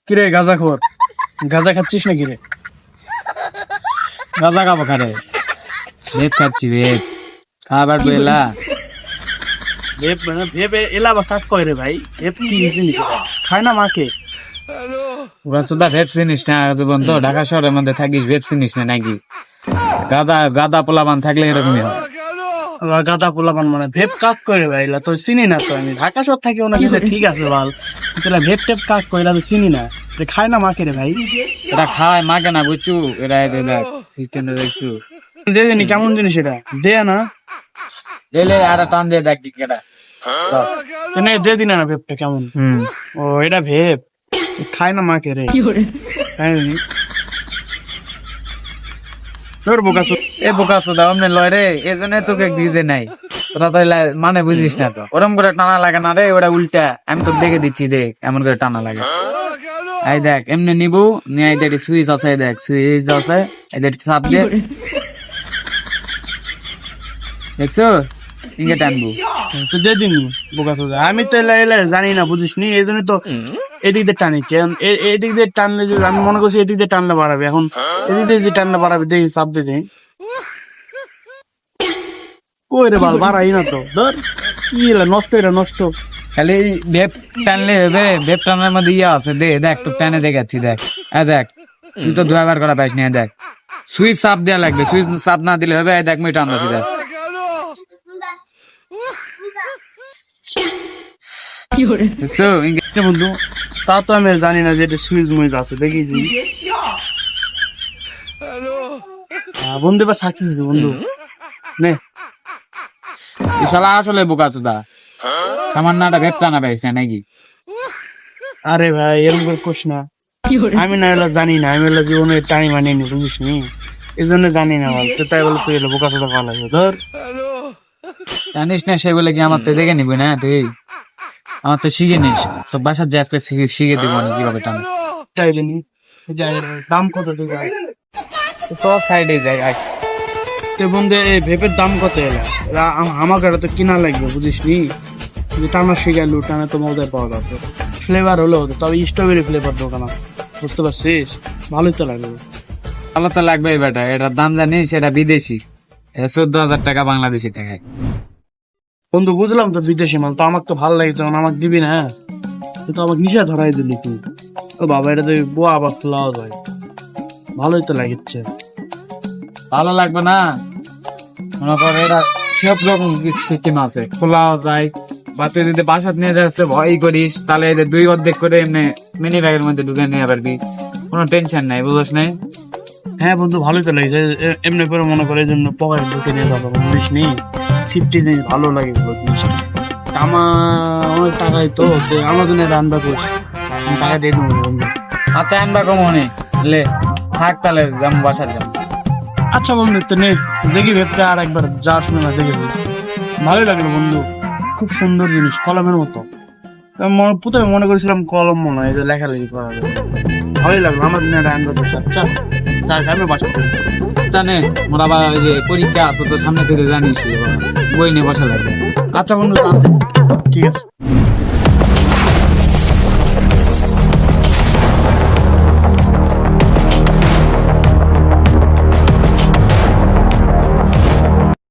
কিরে গাঁজা খোর, গাঁজা খাচ্ছিস নাকি রে? গাঁজা খাবো খারে, ভেপ খাচ্ছি ভেপ। খাবার বেলা ভেপ মানে ভেপ এলা বা কাক কয় রে ভাই? ভেপ কি জিনিস এটা? খায় না মাকে? গাছটা ভেপ চিনিস না? জীবন তো ঢাকা শহরের মধ্যে থাকিস, ভেপ চিনিস না নাকি? গাদা গাদা পোলাবান থাকলে এরকমই হয়। আবার গাঁদা পোলাপান মানে ভেপ কাক কয় রে ভাই? এলা তো চিনি না তো আমি। ঢাকা শহর থাকি ওনা কিন্তু ঠিক আছে বল, কিন্তু এলা ভেপ টেপ কাক কয় এলা তো চিনি না। এটা খায় না মাকে রে ভাই? এটা খায় মাকে না, বুঝছু? এরা এদের দেখ সিস্টেমটা দেখছু? দে দেনি কেমন জিনিস এটা? দে না লে আর টান দিয়ে দেখ কেটা। কেন দে দিনা না ভেপটা কেমন? ও এটা ভেপ খায় না মাকে রে? খায় না নি? তোর বোকা চোদ। এ বোকা সোদা অমনে লয় রে, এজন্য তোকে দিতে নাই। তোরা তো মানে বুঝিস না তো, ওরম করে টানা লাগে না রে, ওটা উল্টা। আমি তো দেখে দিচ্ছি, দেখ এমন করে টানা লাগে। এই দেখ এমনি নিবু নিয়ে, এই দেখ সুইচ আছে, দেখ সুইচ আছে, এই দেখ চাপ দিয়ে দেখছো, ইঙ্গে টানবো। তো দে দিন বোকা চোদা। আমি তো এলা এলা জানি না, বুঝিস নি, এই জন্য তো এদিক দিয়ে টানিছি। এদিক দিয়ে টানলে যে আমি মনে করছি এদিক দিয়ে টানলে বাড়াবে, এখন এদিক দিয়ে যে টানলে বাড়াবে, দেখি চাপ দিয়ে দেই। কই রে বাল, বাড়াই না তো। ধর কি এলা নষ্ট, এটা নষ্ট। খালি ভেপ টানলে হবে, ভেপ টানার মধ্যে ইয়ে আছে, দে দেখ তো টানে দেখাচ্ছি, দেখ দেখ তুই তো 2 বার করা পাইস না। দেখ সুইচ চাপ দেওয়া লাগবে, সুইচ চাপ না দিলে হবে। দেখ মই টানছি, দেখ দেখছো ইঙ্গে। এ বন্ধু, তা তো আমি জানি না যে এটা সুইচ মুইচ আছে, দেখি দিই। বন্ধু এবার সাকসেস হয়েছে বন্ধু। নে এই শালা আসলে বোকা চোদা, সামান্য একটা ভেপ টানা পাইস না নাকি? আরে ভাই এরকম করে কোস না। আমি না এলা জানি না, আমি এলা জীবনে টানি মানিনি, বুঝিস নি, এই জন্য জানি না বল। তো তাই বলে তুই এলা বোকা চোদা ভালো লাগবে। ধর জানিস না সেগুলো কি আমার তো দেখে নিবি না? তুই আমার তো শিখে নিস, সব বাসার যে আজকে শিখে দিব না কিভাবে টানা। তাই জানি দাম কত টাকা? সব সাইডে যাই আয়। তো বন্ধু এই ভেপের দাম কত এলা? আমাকে এটা তো কিনা লাগবে, বুঝিস নি, যে টানা শিখাইলু, টানা তো মজায় পাওয়া যাবে। ফ্লেভার হলো হতো, তবে স্ট্রবেরি ফ্লেভার দোকান, বুঝতে পারছিস? ভালোই তো লাগবে। ভালো তো লাগবে বেটা, এটার দাম জানিস? এটা বিদেশি, 14,000 টাকা বাংলাদেশি টাকায়। বন্ধু বুঝলাম তো বিদেশি মাল, তো আমাকে তো ভালো লাগছে, আমাকে দিবি না? তুই তো আমাকে নিশা ধরাই দিলি তুই। ও বাবা, এটা তো বোয়া আবার খোলাও যায়, ভালোই তো লাগছে। ভালো লাগবে না? মনে কর এটা সব রকম সিস্টেম আছে, খোলাও যায়, বা তুই যদি বাসাত নিয়ে যাচ্ছে ভয় করিস, তাহলে এই যে 2 অর্ধেক করে এমনি মিনি ব্যাগের মধ্যে ঢুকে নিয়ে পারবি, কোনো টেনশন নাই, বুঝছ নাই? হ্যাঁ বন্ধু, ভালোই তো লাগছে। এমনি করে মনে করে এই জন্য পকেটে ঢুকে নিয়ে যাবো, বুঝিস নি, সিফটি জিনিস ভালো লাগে পুরো জিনিসটা। আমার অনেক টাকাই তো, আমার জন্য রান্না করিস, আমি টাকা দিয়ে দেবো বন্ধু। আচ্ছা আনবা কমনে লে, থাক তাহলে যাবো, বাসার যাবো। আচ্ছা বন্ধু, তো নে দেখি ভেবটা আর একবার যাওয়ার সময় না দেখে দিস। ভালোই লাগলো বন্ধু, খুব সুন্দর জিনিস, কলমের মতো। প্রথমে মনে করেছিলাম কলম মনে হয়, লেখালেখি করা যাবে। ভালোই লাগলো, আমার দিনে রান্না করছে। আচ্ছা তার আমি বাসা করি। জানে মোরা আবার ওই যে পরীক্ষা তো সামনে থেকে জানিস, বই নিয়ে বসা লাগবে। আচ্ছা বন্ধু, ঠিক আছে।